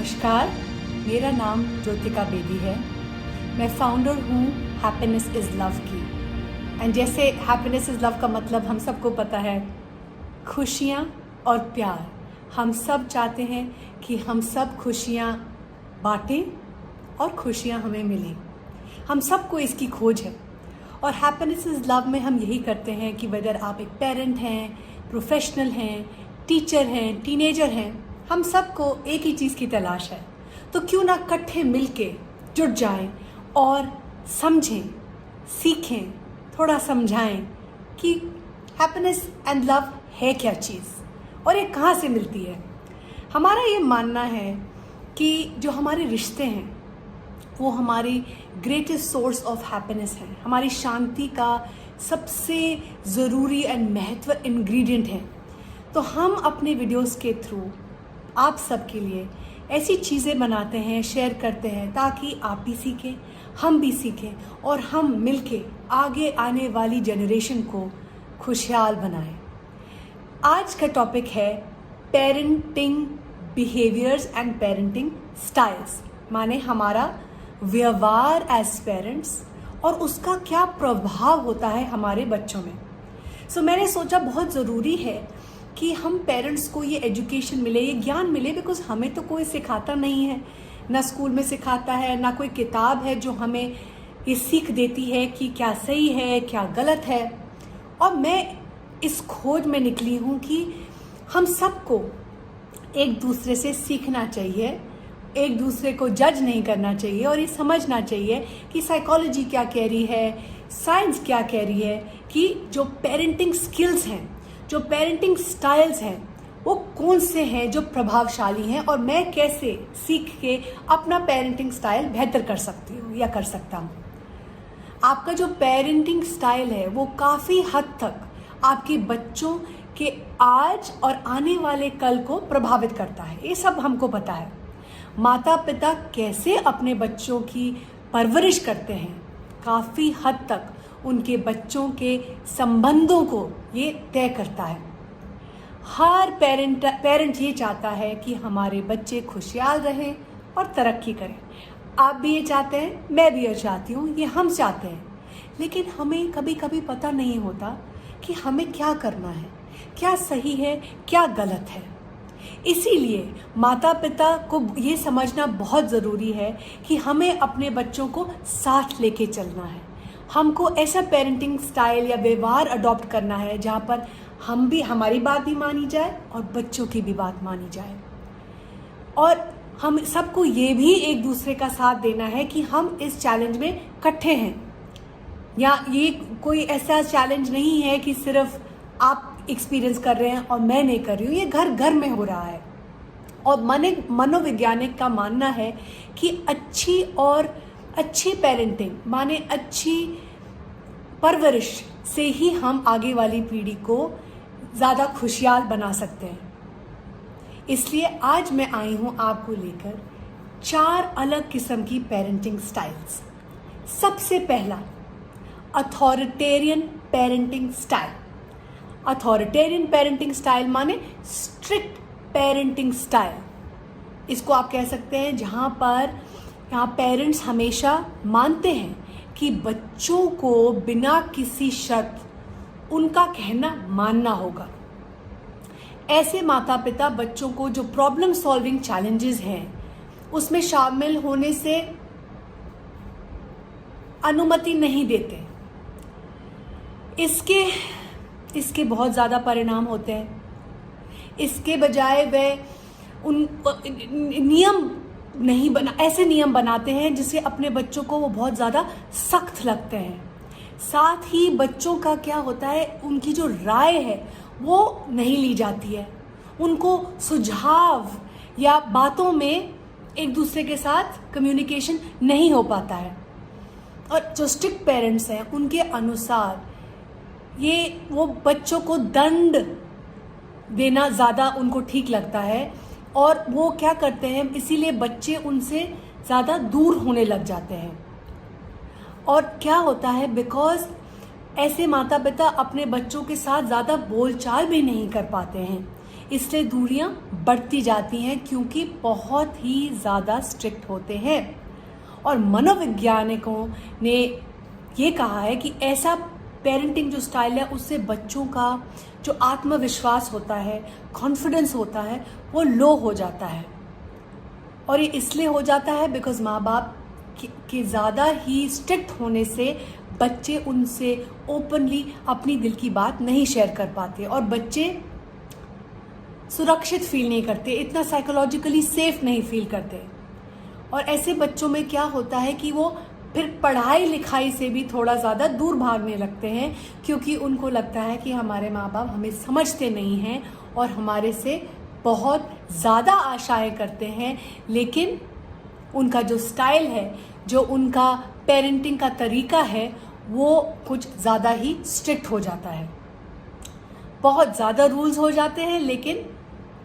नमस्कार, मेरा नाम ज्योतिका बेदी है। मैं फाउंडर हूँ हैप्पीनेस इज़ लव की। एंड जैसे हैप्पीनेस इज़ लव का मतलब हम सबको पता है, खुशियाँ और प्यार। हम सब चाहते हैं कि हम सब खुशियाँ बांटें और खुशियाँ हमें मिलें। हम सबको इसकी खोज है और हैप्पीनेस इज़ लव में हम यही करते हैं कि वेदर आप एक पेरेंट हैं, प्रोफेशनल हैं, टीचर हैं, टीनेजर हैं, हम सबको एक ही चीज़ की तलाश है। तो क्यों ना इकट्ठे मिलके जुट जाएं और समझें, सीखें, थोड़ा समझाएं कि हैप्पीनेस एंड लव है क्या चीज़ और ये कहाँ से मिलती है। हमारा ये मानना है कि जो हमारे रिश्ते हैं वो हमारी ग्रेटेस्ट सोर्स ऑफ हैप्पीनेस है, हमारी शांति का सबसे ज़रूरी एंड महत्व इंग्रेडिएंट है। तो हम अपने वीडियोस के थ्रू आप सबके लिए ऐसी चीज़ें बनाते हैं, शेयर करते हैं ताकि आप भी सीखें, हम भी सीखें और हम मिलके आगे आने वाली जनरेशन को खुशहाल बनाएं। आज का टॉपिक है parenting behaviours and parenting styles, माने हमारा व्यवहार एज पेरेंट्स और उसका क्या प्रभाव होता है हमारे बच्चों में। मैंने सोचा बहुत ज़रूरी है कि हम पेरेंट्स को ये एजुकेशन मिले, ये ज्ञान मिले, बिकॉज हमें तो कोई सिखाता नहीं है, ना स्कूल में सिखाता है, ना कोई किताब है जो हमें ये सीख देती है कि क्या सही है क्या गलत है। और मैं इस खोज में निकली हूँ कि हम सबको एक दूसरे से सीखना चाहिए, एक दूसरे को जज नहीं करना चाहिए और ये समझना चाहिए कि साइकोलॉजी क्या कह रही है, साइंस क्या कह रही है कि जो पेरेंटिंग स्किल्स हैं, जो पेरेंटिंग स्टाइल्स हैं वो कौन से हैं जो प्रभावशाली हैं और मैं कैसे सीख के अपना पेरेंटिंग स्टाइल बेहतर कर सकती हूँ या कर सकता हूँ। आपका जो पेरेंटिंग स्टाइल है वो काफ़ी हद तक आपके बच्चों के आज और आने वाले कल को प्रभावित करता है। ये सब हमको पता है। माता पिता कैसे अपने बच्चों की परवरिश करते हैं, काफ़ी हद तक उनके बच्चों के संबंधों को ये तय करता है। हर पेरेंट ये चाहता है कि हमारे बच्चे खुशहाल रहें और तरक्की करें। आप भी ये चाहते हैं, मैं भी ये चाहती हूँ, ये हम चाहते हैं। लेकिन हमें कभी कभी पता नहीं होता कि हमें क्या करना है, क्या सही है क्या गलत है। इसीलिए माता पिता को ये समझना बहुत ज़रूरी है कि हमें अपने बच्चों को साथ लेके चलना है। हमको ऐसा पेरेंटिंग स्टाइल या व्यवहार अडॉप्ट करना है जहाँ पर हम भी, हमारी बात भी मानी जाए और बच्चों की भी बात मानी जाए। और हम सबको ये भी एक दूसरे का साथ देना है कि हम इस चैलेंज में इकट्ठे हैं, या ये कोई ऐसा चैलेंज नहीं है कि सिर्फ आप एक्सपीरियंस कर रहे हैं और मैं नहीं कर रही हूँ। ये घर घर में हो रहा है। और मनोवैज्ञानिक का मानना है कि अच्छी पेरेंटिंग माने अच्छी परवरिश से ही हम आगे वाली पीढ़ी को ज़्यादा खुशहाल बना सकते हैं। इसलिए आज मैं आई हूँ आपको लेकर 4 अलग किस्म की पेरेंटिंग स्टाइल्स। सबसे पहला authoritarian parenting style. Authoritarian parenting style माने स्ट्रिक्ट पेरेंटिंग स्टाइल। इसको आप कह सकते हैं जहाँ पेरेंट्स हमेशा मानते हैं कि बच्चों को बिना किसी शर्त उनका कहना मानना होगा। ऐसे माता पिता बच्चों को जो प्रॉब्लम सॉल्विंग चैलेंजेस हैं उसमें शामिल होने से अनुमति नहीं देते। इसके बहुत ज़्यादा परिणाम होते हैं। इसके बजाय वे ऐसे नियम बनाते हैं जिससे अपने बच्चों को वो बहुत ज़्यादा सख्त लगते हैं। साथ ही बच्चों का क्या होता है, उनकी जो राय है वो नहीं ली जाती है। उनको सुझाव या बातों में एक दूसरे के साथ कम्युनिकेशन नहीं हो पाता है। और जो स्ट्रिक्ट पेरेंट्स हैं उनके अनुसार वो बच्चों को दंड देना ज़्यादा उनको ठीक लगता है और वो क्या करते हैं, इसीलिए बच्चे उनसे ज़्यादा दूर होने लग जाते हैं। और क्या होता है, बिकॉज ऐसे माता पिता अपने बच्चों के साथ ज़्यादा बोलचाल भी नहीं कर पाते हैं, इसलिए दूरियां बढ़ती जाती हैं क्योंकि बहुत ही ज़्यादा स्ट्रिक्ट होते हैं। और मनोवैज्ञानिकों ने ये कहा है कि ऐसा पेरेंटिंग जो स्टाइल है उससे बच्चों का जो आत्मविश्वास होता है, कॉन्फिडेंस होता है, वो लो हो जाता है। और ये इसलिए हो जाता है बिकॉज माँ बाप के ज़्यादा ही स्ट्रिक्ट होने से बच्चे उनसे ओपनली अपनी दिल की बात नहीं शेयर कर पाते और बच्चे सुरक्षित फील नहीं करते, इतना साइकोलॉजिकली सेफ नहीं फील करते। और ऐसे बच्चों में क्या होता है कि वो फिर पढ़ाई लिखाई से भी थोड़ा ज़्यादा दूर भागने लगते हैं क्योंकि उनको लगता है कि हमारे माँ बाप हमें समझते नहीं हैं और हमारे से बहुत ज़्यादा आशाएं करते हैं, लेकिन उनका जो स्टाइल है, जो उनका पेरेंटिंग का तरीका है, वो कुछ ज़्यादा ही स्ट्रिक्ट हो जाता है। बहुत ज़्यादा रूल्स हो जाते हैं लेकिन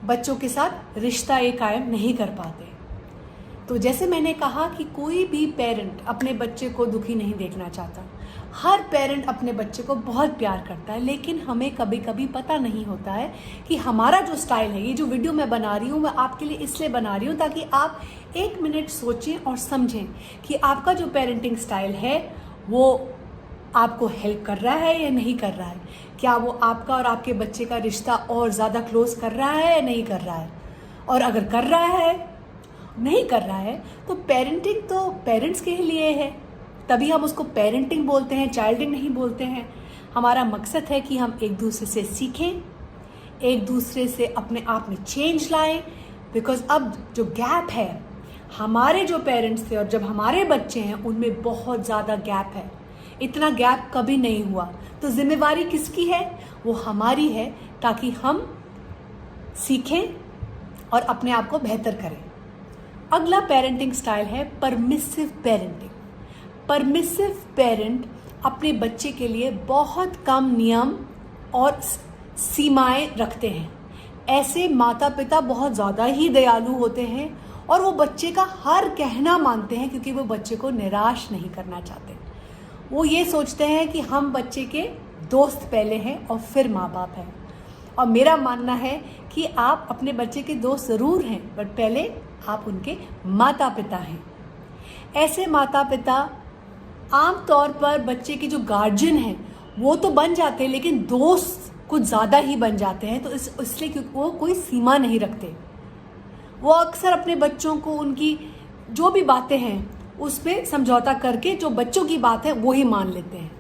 बच्चों के साथ रिश्ता ये कायम नहीं कर पाते। तो जैसे मैंने कहा कि कोई भी पेरेंट अपने बच्चे को दुखी नहीं देखना चाहता। हर पेरेंट अपने बच्चे को बहुत प्यार करता है, लेकिन हमें कभी कभी पता नहीं होता है कि हमारा जो स्टाइल है, ये जो वीडियो मैं बना रही हूँ मैं आपके लिए इसलिए बना रही हूँ ताकि आप 1 मिनट सोचें और समझें कि आपका जो पेरेंटिंग स्टाइल है वो आपको हेल्प कर रहा है या नहीं कर रहा है। क्या वो आपका और आपके बच्चे का रिश्ता और ज़्यादा क्लोज कर रहा है या नहीं कर रहा है। और अगर कर रहा है, नहीं कर रहा है, तो पेरेंटिंग तो पेरेंट्स के लिए है, तभी हम उसको पेरेंटिंग बोलते हैं, चाइल्डिंग नहीं बोलते हैं। हमारा मकसद है कि हम एक दूसरे से सीखें, एक दूसरे से अपने आप में चेंज लाएं। बिकॉज अब जो गैप है, हमारे जो पेरेंट्स थे और जब हमारे बच्चे हैं उनमें बहुत ज़्यादा गैप है। इतना गैप कभी नहीं हुआ। तो जिम्मेवारी किसकी है? वो हमारी है, ताकि हम सीखें और अपने आप को बेहतर करें। अगला पेरेंटिंग स्टाइल है परमिसिव पेरेंटिंग। परमिसिव पेरेंट अपने बच्चे के लिए बहुत कम नियम और सीमाएं रखते हैं। ऐसे माता पिता बहुत ज़्यादा ही दयालु होते हैं और वो बच्चे का हर कहना मानते हैं क्योंकि वो बच्चे को निराश नहीं करना चाहते। वो ये सोचते हैं कि हम बच्चे के दोस्त पहले हैं और फिर माँ बाप हैं। और मेरा मानना है कि आप अपने बच्चे के दोस्त ज़रूर हैं, बट पहले आप उनके माता पिता हैं। ऐसे माता पिता आमतौर पर बच्चे के जो गार्जियन हैं वो तो बन जाते हैं, लेकिन दोस्त कुछ ज़्यादा ही बन जाते हैं। तो इसलिए क्योंकि वो कोई सीमा नहीं रखते। वो अक्सर अपने बच्चों को उनकी जो भी बातें हैं उस पर समझौता करके जो बच्चों की बात है वो ही मान लेते हैं।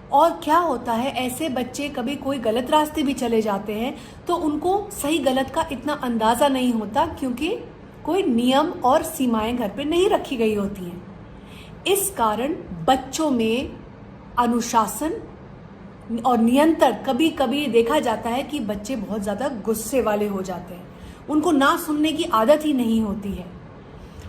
और क्या होता है, ऐसे बच्चे कभी कोई गलत रास्ते भी चले जाते हैं तो उनको सही गलत का इतना अंदाज़ा नहीं होता क्योंकि कोई नियम और सीमाएं घर पे नहीं रखी गई होती हैं। इस कारण बच्चों में अनुशासन और नियंत्रण, कभी कभी देखा जाता है कि बच्चे बहुत ज़्यादा गुस्से वाले हो जाते हैं, उनको ना सुनने की आदत ही नहीं होती है।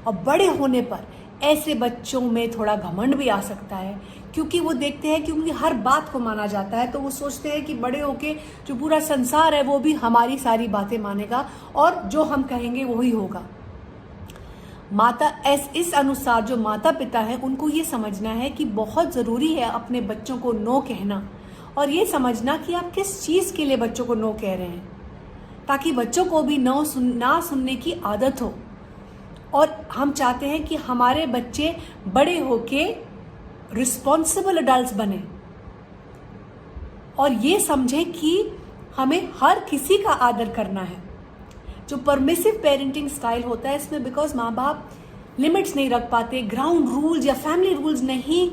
और बड़े होने पर ऐसे बच्चों में थोड़ा घमंड भी आ सकता है क्योंकि वो देखते हैं कि उनकी हर बात को माना जाता है, तो वो सोचते हैं कि बड़े होके जो पूरा संसार है वो भी हमारी सारी बातें मानेगा और जो हम कहेंगे वही होगा। इस अनुसार जो माता पिता हैं उनको ये समझना है कि बहुत ज़रूरी है अपने बच्चों को नो कहना और ये समझना कि आप किस चीज़ के लिए बच्चों को नो कह रहे हैं, ताकि बच्चों को भी ना सुनने की आदत हो। और हम चाहते हैं कि हमारे बच्चे बड़े होके रिस्पॉन्सिबल अडल्ट्स बने और ये समझें कि हमें हर किसी का आदर करना है। जो परमिसिव पेरेंटिंग स्टाइल होता है इसमें बिकॉज माँ बाप लिमिट्स नहीं रख पाते, ग्राउंड रूल्स या फैमिली रूल्स नहीं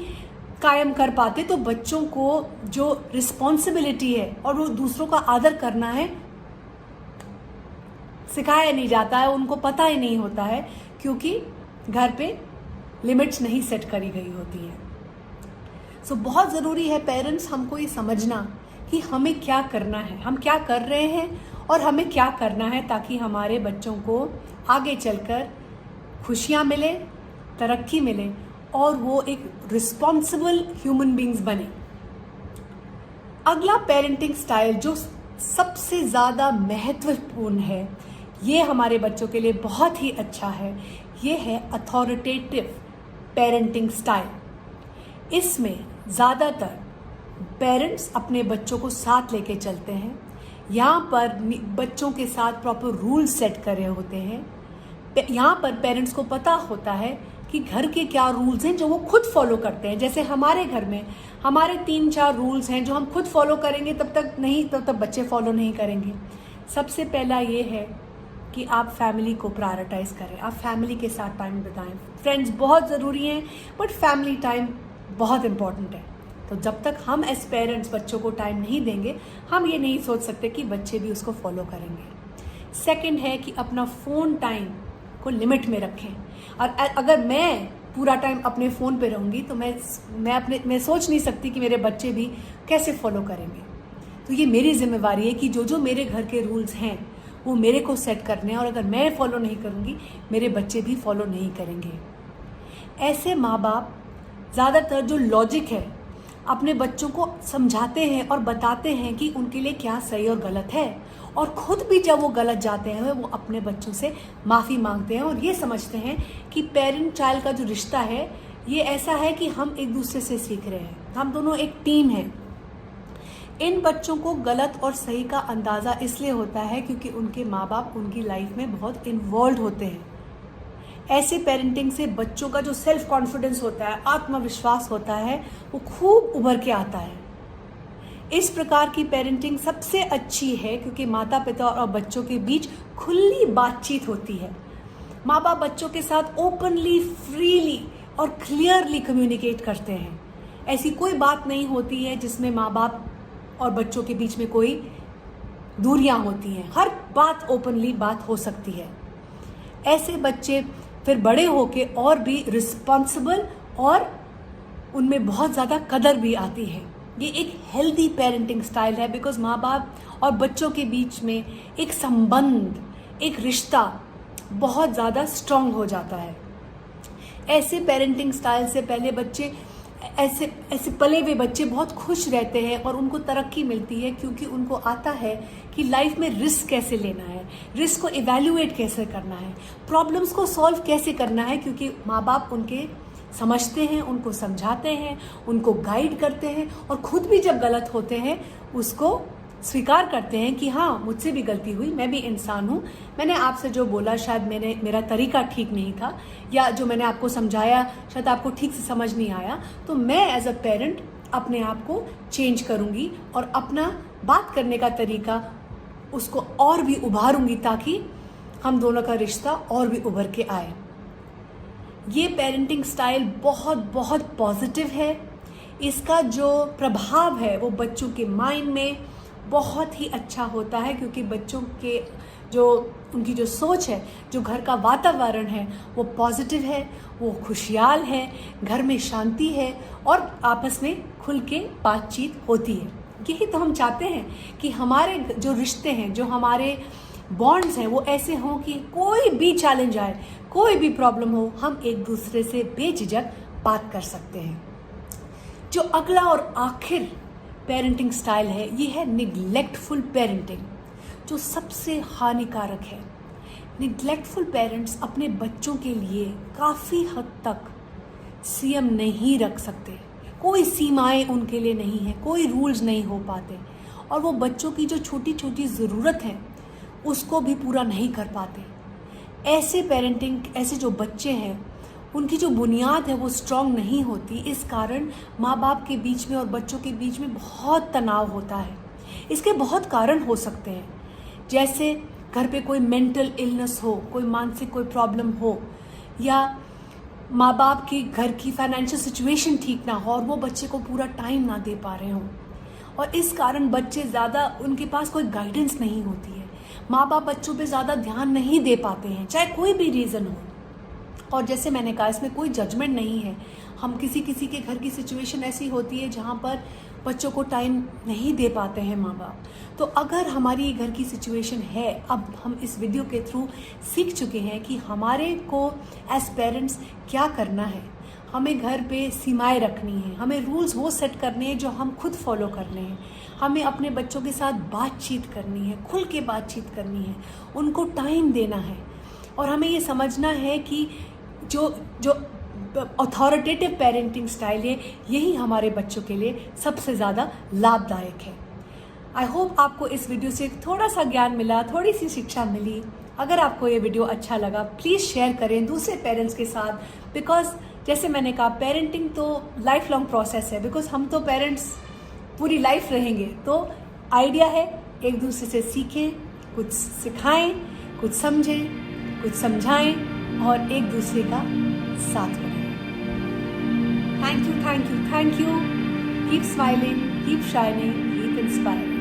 कायम कर पाते, तो बच्चों को जो रिस्पॉन्सिबिलिटी है और वो दूसरों का आदर करना है सिखाया नहीं जाता है, उनको पता ही नहीं होता है क्योंकि घर पे लिमिट्स नहीं सेट करी गई होती है। सो बहुत ज़रूरी है पेरेंट्स हमको ये समझना कि हमें क्या करना है, हम क्या कर रहे हैं और हमें क्या करना है ताकि हमारे बच्चों को आगे चलकर खुशियाँ मिले, तरक्की मिले और वो एक रिस्पॉन्सिबल ह्यूमन बींग्स बने। अगला पेरेंटिंग स्टाइल जो सबसे ज़्यादा महत्वपूर्ण है, ये हमारे बच्चों के लिए बहुत ही अच्छा है, ये है अथॉरिटेटिव पेरेंटिंग स्टाइल। इसमें ज़्यादातर पेरेंट्स अपने बच्चों को साथ लेके चलते हैं। यहाँ पर बच्चों के साथ प्रॉपर रूल सेट कर रहे होते हैं। यहाँ पर पेरेंट्स को पता होता है कि घर के क्या रूल्स हैं जो वो खुद फॉलो करते हैं। जैसे हमारे घर में हमारे 3-4 रूल्स हैं जो हम खुद फॉलो करेंगे, तब तक बच्चे फॉलो नहीं करेंगे। सबसे पहला ये है कि आप फैमिली को प्रायोरिटाइज करें, आप फैमिली के साथ टाइम बिताएं। फ्रेंड्स बहुत ज़रूरी हैं, बट फैमिली टाइम बहुत इम्पॉर्टेंट है। तो जब तक हम एज पेरेंट्स बच्चों को टाइम नहीं देंगे, हम ये नहीं सोच सकते कि बच्चे भी उसको फॉलो करेंगे। सेकंड है कि अपना फ़ोन टाइम को लिमिट में रखें। और अगर मैं पूरा टाइम अपने फ़ोन पे रहूँगी तो मैं सोच नहीं सकती कि मेरे बच्चे भी कैसे फॉलो करेंगे। तो ये मेरी जिम्मेवारी है कि जो मेरे घर के रूल्स हैं वो मेरे को सेट करने हैं, और अगर मैं फॉलो नहीं करूँगी मेरे बच्चे भी फॉलो नहीं करेंगे। ऐसे माँ बाप ज़्यादातर जो लॉजिक है अपने बच्चों को समझाते हैं और बताते हैं कि उनके लिए क्या सही और गलत है, और खुद भी जब वो गलत जाते हैं वो अपने बच्चों से माफ़ी मांगते हैं और ये समझते हैं कि पेरेंट चाइल्ड का जो रिश्ता है ये ऐसा है कि हम एक दूसरे से सीख रहे हैं, हम दोनों एक टीम हैं। इन बच्चों को गलत और सही का अंदाज़ा इसलिए होता है क्योंकि उनके माँ बाप उनकी लाइफ में बहुत इन्वॉल्व होते हैं। ऐसे पेरेंटिंग से बच्चों का जो सेल्फ कॉन्फिडेंस होता है, आत्मविश्वास होता है, वो खूब उभर के आता है। इस प्रकार की पेरेंटिंग सबसे अच्छी है क्योंकि माता पिता और बच्चों के बीच खुली बातचीत होती है। माँ बाप बच्चों के साथ ओपनली, फ्रीली और क्लियरली कम्युनिकेट करते हैं। ऐसी कोई बात नहीं होती है जिसमें माँ बाप और बच्चों के बीच में कोई दूरियां होती हैं। हर बात ओपनली बात हो सकती है। ऐसे बच्चे फिर बड़े होके और भी रिस्पॉन्सिबल और उनमें बहुत ज़्यादा कदर भी आती है। ये एक हेल्दी पेरेंटिंग स्टाइल है बिकॉज माँ बाप और बच्चों के बीच में एक संबंध, एक रिश्ता बहुत ज़्यादा स्ट्रॉन्ग हो जाता है। ऐसे पेरेंटिंग स्टाइल से पहले बच्चे ऐसे पले हुए बच्चे बहुत खुश रहते हैं और उनको तरक्की मिलती है क्योंकि उनको आता है कि लाइफ में रिस्क कैसे लेना है, रिस्क को इवैल्यूएट कैसे करना है, प्रॉब्लम्स को सॉल्व कैसे करना है, क्योंकि माँ बाप उनके समझते हैं, उनको समझाते हैं, उनको गाइड करते हैं और खुद भी जब गलत होते हैं उसको स्वीकार करते हैं कि हाँ मुझसे भी गलती हुई, मैं भी इंसान हूँ, मैंने आपसे जो बोला शायद मेरा तरीका ठीक नहीं था, या जो मैंने आपको समझाया शायद आपको ठीक से समझ नहीं आया, तो मैं एज अ पेरेंट अपने आप को चेंज करूँगी और अपना बात करने का तरीका उसको और भी उभारूँगी ताकि हम दोनों का रिश्ता और भी उभर के आए। ये पेरेंटिंग स्टाइल बहुत बहुत पॉजिटिव है। इसका जो प्रभाव है वो बच्चों के माइंड में बहुत ही अच्छा होता है क्योंकि बच्चों के उनकी जो सोच है, जो घर का वातावरण है वो पॉजिटिव है, वो खुशहाल है, घर में शांति है और आपस में खुल के बातचीत होती है। यही तो हम चाहते हैं कि हमारे जो रिश्ते हैं, जो हमारे बॉन्ड्स हैं वो ऐसे हों कि कोई भी चैलेंज आए, कोई भी प्रॉब्लम हो, हम एक दूसरे से बेझिझक बात कर सकते हैं। जो अगला और आखिर पेरेंटिंग स्टाइल है ये है निग्लेक्टफुल पेरेंटिंग, जो सबसे हानिकारक है। निग्लेक्टफुल पेरेंट्स अपने बच्चों के लिए काफ़ी हद तक संयम नहीं रख सकते, कोई सीमाएं उनके लिए नहीं है, कोई रूल्स नहीं हो पाते और वो बच्चों की जो छोटी छोटी ज़रूरत है उसको भी पूरा नहीं कर पाते। ऐसे जो बच्चे हैं उनकी जो बुनियाद है वो स्ट्रॉन्ग नहीं होती। इस कारण माँ बाप के बीच में और बच्चों के बीच में बहुत तनाव होता है। इसके बहुत कारण हो सकते हैं, जैसे घर पे कोई मेंटल इलनेस हो, कोई मानसिक कोई प्रॉब्लम हो, या माँ बाप की घर की फाइनेंशियल सिचुएशन ठीक ना हो और वो बच्चे को पूरा टाइम ना दे पा रहे हों, और इस कारण बच्चे ज़्यादा, उनके पास कोई गाइडेंस नहीं होती है, माँ बाप बच्चों पे ज़्यादा ध्यान नहीं दे पाते हैं, चाहे कोई भी रीज़न हो। और जैसे मैंने कहा इसमें कोई जजमेंट नहीं है, हम किसी के घर की सिचुएशन ऐसी होती है जहाँ पर बच्चों को टाइम नहीं दे पाते हैं माँ बाप। तो अगर हमारी घर की सिचुएशन है, अब हम इस वीडियो के थ्रू सीख चुके हैं कि हमारे को एज पेरेंट्स क्या करना है। हमें घर पे सीमाएं रखनी है, हमें रूल्स वो सेट करने हैं जो हम खुद फॉलो करने हैं, हमें अपने बच्चों के साथ बातचीत करनी है, खुल के बातचीत करनी है, उनको टाइम देना है और हमें ये समझना है कि जो अथॉरिटेटिव पेरेंटिंग स्टाइल है यही हमारे बच्चों के लिए सबसे ज़्यादा लाभदायक है। आई होप आपको इस वीडियो से थोड़ा सा ज्ञान मिला, थोड़ी सी शिक्षा मिली। अगर आपको ये वीडियो अच्छा लगा प्लीज़ शेयर करें दूसरे पेरेंट्स के साथ, बिकॉज जैसे मैंने कहा पेरेंटिंग तो लाइफ लॉन्ग प्रोसेस है, बिकॉज हम तो पेरेंट्स पूरी लाइफ रहेंगे। तो आइडिया है एक दूसरे से सीखें, कुछ सिखाएं, कुछ समझें, कुछ समझाएं और एक दूसरे का साथ बढ़ाएं। Thank you, thank you, thank you. Keep smiling, keep shining, keep inspiring.